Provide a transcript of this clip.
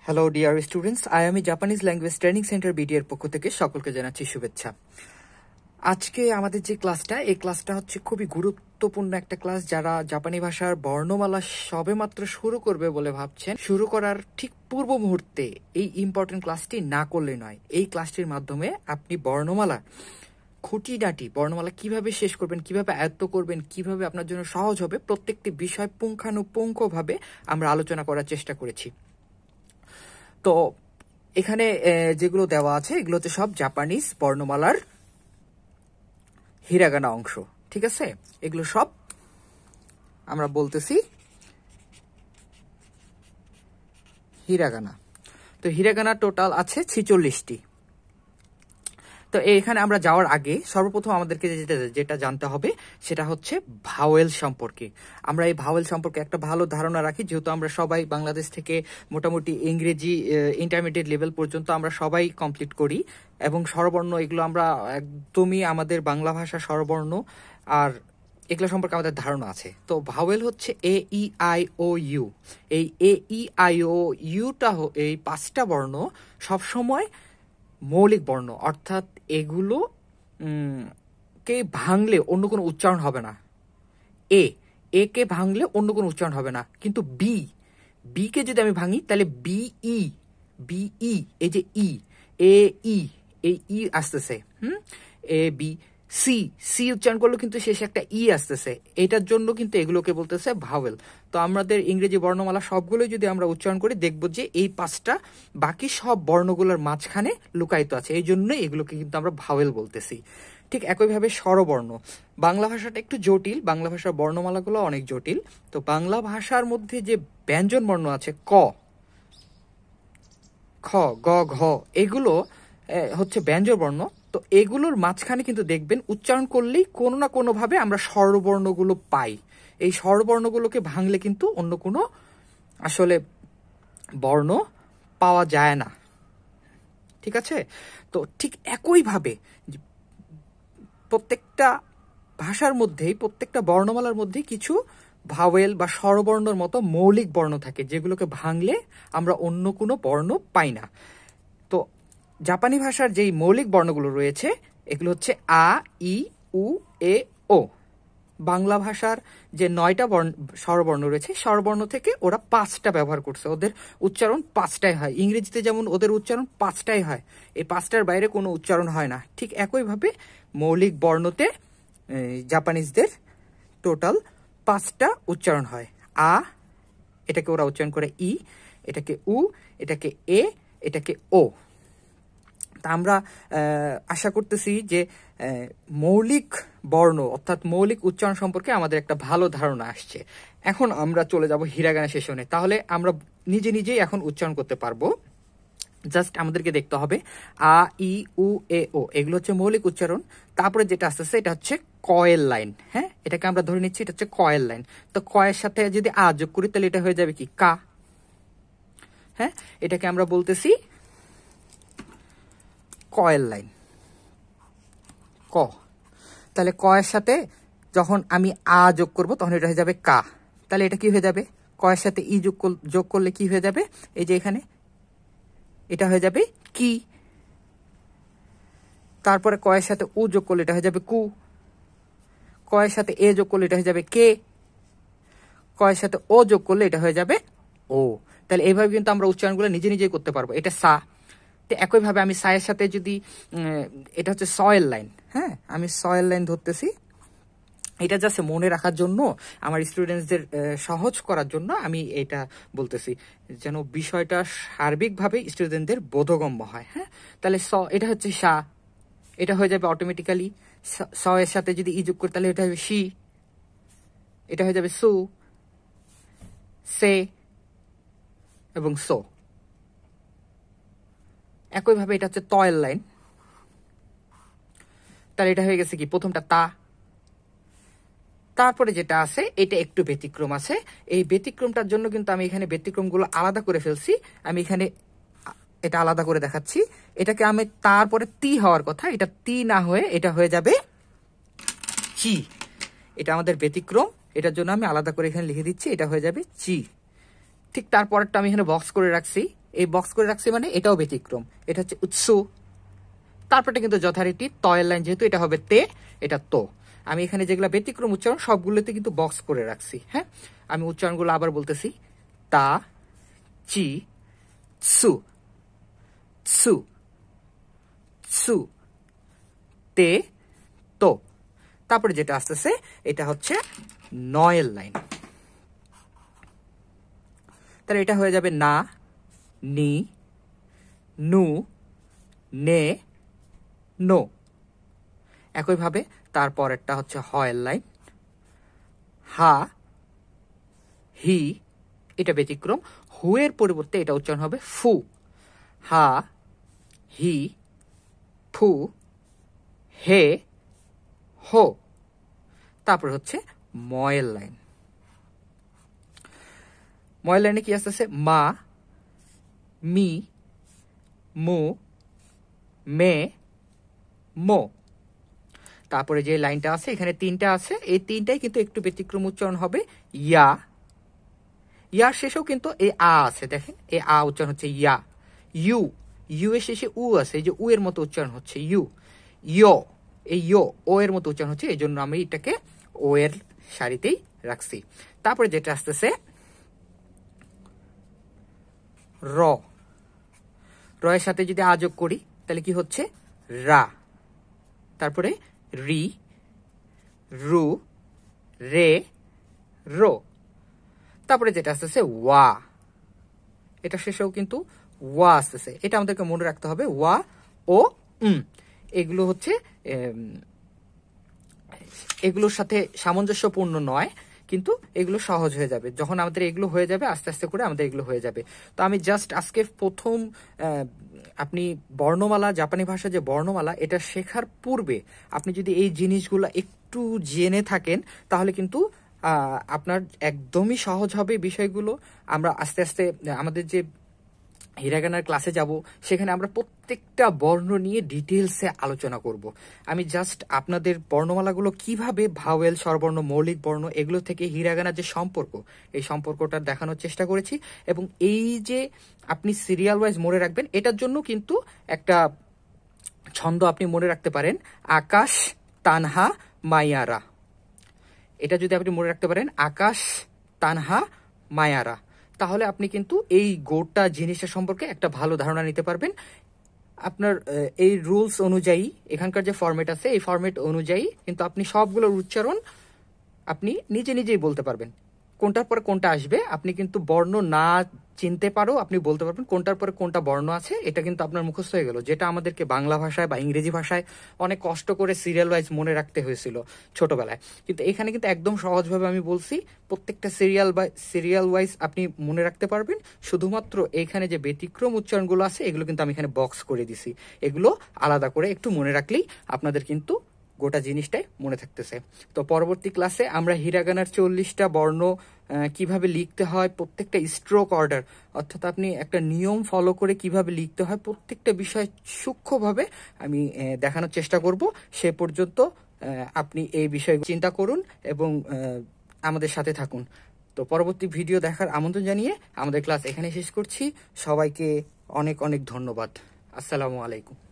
Hello dear students, আমি Japanese language training centre BD এর পক্ষ থেকে সকলকে জানাচ্ছি শুভেচ্ছা। আজকে আমাদের যে ক্লাসটা, এই ক্লাসটা হচ্ছে খুবই গুরুত্বপূর্ণ একটা ক্লাস। যারা জাপানি ভাষার বর্ণমালা সবেমাত্র শুরু করবে বলে ভাবছেন, শুরু করার ঠিক পূর্ব মুহূর্তে এই ইম্পর্টেন্ট ক্লাসটি না করলে নয়। এই ক্লাসটির মাধ্যমে আপনি বর্ণমালা খুঁটিনাটি, বর্ণমালা কিভাবে শেষ করবেন, কিভাবে আয়ত্ত করবেন, কিভাবে আপনার জন্য সহজ হবে, প্রত্যেকটি বিষয় পুঙ্খানুপুঙ্খভাবে আমরা আলোচনা করার চেষ্টা করেছি। তো এখানে যেগুলো দেওয়া আছে এগুলো হচ্ছে সব জাপানিজ বর্ণমালার হিরাগানা অংশ, ঠিক আছে? এগুলো সব আমরা বলতেছি হিরাগানা। তো হিরাগানা টোটাল আছে 46টি। তো এখানে আমরা যাওয়ার আগে সর্বপ্রথম আমাদেরকে যেটা জানতে হবে সেটা হচ্ছে ভাওয়েল সম্পর্কে। আমরা এই ভাওয়েল সম্পর্কে একটা ভালো ধারণা রাখি, যেহেতু আমরা সবাই বাংলাদেশ থেকে মোটামুটি ইংরেজি ইন্টারমিডিয়েট লেভেল পর্যন্ত আমরা সবাই কমপ্লিট করি, এবং স্বরবর্ণ এগুলো আমরা একদমই আমাদের বাংলা ভাষা স্বরবর্ণ আর এগুলো সম্পর্কে আমাদের ধারণা আছে। তো ভাওয়েল হচ্ছে এ ই আই ও ইউ। এই এ ই আই ও ইউটা, এই 5টা বর্ণ সবসময় মৌলিক বর্ণ, অর্থাৎ এগুলো কে ভাঙলে অন্য কোনো উচ্চারণ হবে না। এ কে ভাঙলে অন্য কোনো উচ্চারণ হবে না, কিন্তু বি কে যদি আমি ভাঙি তাহলে বিই, এই যে এ এই ই আসতেছে, এ বি সি উচ্চারণ করলে কিন্তু শেষে একটা ই আসতেছে। এটার জন্য কিন্তু এগুলোকে বলতেছে ভাওয়েল। তো আমাদের ইংরেজি বর্ণমালা সবগুলোই যদি আমরা উচ্চারণ করি, দেখবো যে এই 5টা বাকি সব বর্ণগুলোর মাঝখানে লুকায়িত আছে। এই জন্যই এগুলোকে কিন্তু আমরা ভাওয়েল বলতেছি। ঠিক একইভাবে স্বরবর্ণ। বাংলা ভাষাটা একটু জটিল, বাংলা ভাষার বর্ণমালাগুলো অনেক জটিল। তো বাংলা ভাষার মধ্যে যে ব্যঞ্জন বর্ণ আছে ক, খ, গ, ঘ, এগুলো হচ্ছে ব্যঞ্জন বর্ণ। তো এগুলোর মাঝখানে কিন্তু দেখবেন উচ্চারণ করলেই কোনো না কোনোভাবে আমরা স্বরবর্ণগুলো পাই। এই স্বরবর্ণগুলোকে ভাঙলে কিন্তু অন্য কোনো আসলে বর্ণ পাওয়া যায় না, ঠিক আছে? তো ঠিক একইভাবে প্রত্যেকটা ভাষার মধ্যেই, প্রত্যেকটা বর্ণমালার মধ্যে কিছু ভাওয়েল বা স্বরবর্ণর মতো মৌলিক বর্ণ থাকে, যেগুলোকে ভাঙলে আমরা অন্য কোনো বর্ণ পাই না। তো জাপানি ভাষার যেই মৌলিক বর্ণগুলো রয়েছে এগুলো হচ্ছে আ, ই, উ, এ, ও। বাংলা ভাষার যে 9টা স্বরবর্ণ রয়েছে, স্বরবর্ণ থেকে ওরা 5টা ব্যবহার করছে। ওদের উচ্চারণ 5টাই হয়। ইংরেজিতে যেমন ওদের উচ্চারণ 5টাই হয়, এই 5টার বাইরে কোনো উচ্চারণ হয় না। ঠিক একইভাবে মৌলিক বর্ণতে জাপানিজদের টোটাল 5টা উচ্চারণ হয়। আ, এটাকে ওরা উচ্চারণ করে ই, এটাকে উ, এটাকে এ, এটাকে ও। তা আমরা আশা করতেছি যে মৌলিক বর্ণ অর্থাৎ মৌলিক উচ্চারণ সম্পর্কে আমাদের একটা ভালো ধারণা আসছে। এখন আমরা চলে যাব হিরাগানা সেশনে। তাহলে আমরা নিজেই এখন উচ্চারণ করতে পারবো। জাস্ট আমাদেরকে দেখতে হবে আ, ই, উ, এ, ও, এগুলো হচ্ছে মৌলিক উচ্চারণ। তারপরে যেটা আসতেছে এটা হচ্ছে কয়েল লাইন। হ্যাঁ, এটাকে আমরা ধরে নিচ্ছি এটা হচ্ছে কয়েল লাইন। তো কয়ের সাথে যদি আ যোগ করি তাহলে এটা হয়ে যাবে কি কা। হ্যাঁ, এটাকে আমরা বলতেছি কয়েল লাইন, ক। তাহলে ক এর সাথে যখন আমি আ যোগ করব তখন এটা হয়ে যাবে কা। তাহলে এটা কি হয়ে যাবে? ক এর সাথে ই যোগ করলে কি হয়ে যাবে? এই যে এখানে এটা হয়ে যাবে কি। তারপরে ক এর সাথে উ যোগ করলে এটা হয়ে যাবে কু। ক এর সাথে এ যোগ করলে এটা হয়ে যাবে কে। ক এর সাথে ও যোগ করলে এটা হয়ে যাবে ও। তাহলে এইভাবে কিন্তু আমরা উচ্চারণগুলো নিজেই করতে পারবো। এটা সা। তো একইভাবে আমি সায়ের সাথে যদি, এটা হচ্ছে সয়েল লাইন। হ্যাঁ, আমি সয়েল লাইন ধরতেছি। এটা জাস্ট মনে রাখার জন্য, আমার স্টুডেন্টসদের সহজ করার জন্য আমি এটা বলতেছি, যেন বিষয়টা সার্বিকভাবে স্টুডেন্টদের বোধগম্য হয়। হ্যাঁ, তাহলে এটা হচ্ছে সা, এটা হয়ে যাবে অটোমেটিক্যালি। স এর সাথে যদি ই যোগ করি তাহলে এটা হবে সি, এটা হয়ে যাবে সু, সে এবং সো। একইভাবে এটা হচ্ছে তয়েল লাইন। তাহলে এটা হয়ে গেছে কি, প্রথমটা তা। তারপরে যেটা আছে এটা একটু ব্যতিক্রম আছে। এই ব্যতিক্রমটার জন্য কিন্তু আমি এখানে ব্যতিক্রমগুলো আলাদা করে ফেলছি। আমি এখানে এটা আলাদা করে দেখাচ্ছি। এটাকে আমি তারপরে তি হওয়ার কথা, এটা তি না হয়ে এটা হয়ে যাবে চি। এটা আমাদের ব্যতিক্রম, এটার জন্য আমি আলাদা করে এখানে লিখে দিচ্ছি, এটা হয়ে যাবে চি। ঠিক তারপরেরটা আমি এখানে বক্স করে রাখছি, এই বক্স করে রাখছি মানে এটাও ব্যতিক্রম, এটা হচ্ছে উৎসু। তারপরটা কিন্তু যথারীতি তয়ের লাইন, যেহেতু এটা হবে তে, এটা তো। আমি এখানে যেগুলো ব্যতিক্রম উচ্চারণ সবগুলোতে কিন্তু বক্স করে রাখছি। হ্যাঁ, আমি উচ্চারণগুলো আবার বলতেছি, তা, চি, সু, সু, সু, তে, তো। তারপরে যেটা আসতেছে এটা হচ্ছে নয়ের লাইন। তাহলে এটা হয়ে যাবে না, নি, নু, নে, নো। একইভাবে তারপরেরটা হচ্ছে হয়ের লাইন, হা, হি, এটা ব্যতিক্রম। হুয়ের পরিবর্তে এটা উচ্চারণ হবে ফু, হা, হি, ফু, হে, হো। তারপর হচ্ছে ময়ের লাইন। ময়ের লাইনে কি আসতেছে? মা, মি, মু, মে, মো। তারপরে যে লাইনটা আছে এখানে তিনটা আছে, এই তিনটাই কিন্তু একটু ব্যতিক্রম উচ্চারণ হবে, ইয়া। ইয়ার শেষেও কিন্তু এই আ আছে, দেখেন এই আ উচ্চারণ হচ্ছে ইয়া। ইউ, ইউ এর শেষে উ আছে, এই যে উ এর মতো উচ্চারণ হচ্ছে ইউ। ইয়ো, এই ইয়ো ও এর মতো উচ্চারণ হচ্ছে, এই জন্য আমি এটাকে ও এর সারিতেই রাখছি। তারপরে যেটা আসতেছে র, র এর সাথে যদি আ যোগ করি তাহলে কি হচ্ছে? রা। তারপরে রি, রু, রে, রো। তারপরে যেটা আসতেছে ওয়া, এটা শেষেও কিন্তু ওয়া আসতেছে। এটা আমাদেরকে মনে রাখতে হবে, ওয়া ও এগুলো হচ্ছে এগুলোর সাথে সামঞ্জস্যপূর্ণ নয়, কিন্তু এগুলো সহজ হয়ে যাবে যখন আমাদের এগুলো হয়ে যাবে, আস্তে আস্তে করে আমাদের এগুলো হয়ে যাবে। তো আমি জাস্ট আজকে প্রথম আপনি বর্ণমালা, জাপানি ভাষা যে বর্ণমালা, এটা শেখার পূর্বে আপনি যদি এই জিনিসগুলো একটু জেনে থাকেন তাহলে কিন্তু আপনার একদমই সহজ হবে বিষয়গুলো। আমরা আস্তে আস্তে আমাদের যে হিরাগানার ক্লাসে যাব, সেখানে আমরা প্রত্যেকটা বর্ণ নিয়ে ডিটেলসে আলোচনা করব। আমি জাস্ট আপনাদের বর্ণমালাগুলো কিভাবে ভাওয়েল, স্বরবর্ণ, মৌলিক বর্ণ এগুলো থেকে হিরাগানার যে সম্পর্ক, এই সম্পর্কটা দেখানোর চেষ্টা করেছি। এবং এই যে আপনি সিরিয়াল ওয়াইজ মনে রাখবেন, এটার জন্য কিন্তু একটা ছন্দ আপনি মনে রাখতে পারেন, আকাশ তানহা মায়ারা। এটা যদি আপনি মনে রাখতে পারেন, আকাশ তানহা মায়ারা, তাহলে আপনি কিন্তু এই গোটা জিনিসটা সম্পর্কে একটা ভালো ধারণা নিতে পারবেন। আপনার এই রুলস অনুযায়ী, এখানকার যে ফরম্যাট আছে এই ফরম্যাট অনুযায়ী কিন্তু আপনি সবগুলোর উচ্চারণ আপনি নিজে নিজেই বলতে পারবেন। কোনটার পরে কোনটা আসবে আপনি কিন্তু বর্ণ না চিনতে পারো, আপনি বলতে পারবেন কোনটার পরে কোনটা বর্ণ আছে। এটা কিন্তু আপনার মুখস্থ হয়ে গেল, যেটা আমাদেরকে বাংলা ভাষায় বা ইংরেজি ভাষায় অনেক কষ্ট করে সিরিয়াল ওয়াইজ মনে রাখতে হয়েছিল ছোটবেলায়। কিন্তু এখানে কিন্তু একদম সহজভাবে আমি বলছি, প্রত্যেকটা সিরিয়াল ওয়াইজ আপনি মনে রাখতে পারবেন। শুধুমাত্র এইখানে যে ব্যতিক্রম উচ্চারণগুলো আছে এগুলো কিন্তু আমি এখানে বক্স করে দিছি, এগুলো আলাদা করে একটু মনে রাখলেই আপনাদের কিন্তু গোটা জিনিসটাই মনে থাকতেছে। তো পরবর্তী ক্লাসে আমরা হিরাগানার 40টা বর্ণ কিভাবে লিখতে হয়, প্রত্যেকটা স্ট্রোক অর্ডার, অর্থাৎ আপনি একটা নিয়ম ফলো করে কিভাবে লিখতে হয়, প্রত্যেকটা বিষয় সূক্ষ্মভাবে আমি দেখানোর চেষ্টা করব। সে পর্যন্ত আপনি এই বিষয় চিন্তা করুন এবং আমাদের সাথে থাকুন। তো পরবর্তী ভিডিও দেখার আমন্ত্রণ জানিয়ে আমাদের ক্লাস এখানে শেষ করছি। সবাইকে অনেক অনেক ধন্যবাদ। আসসালামু আলাইকুম।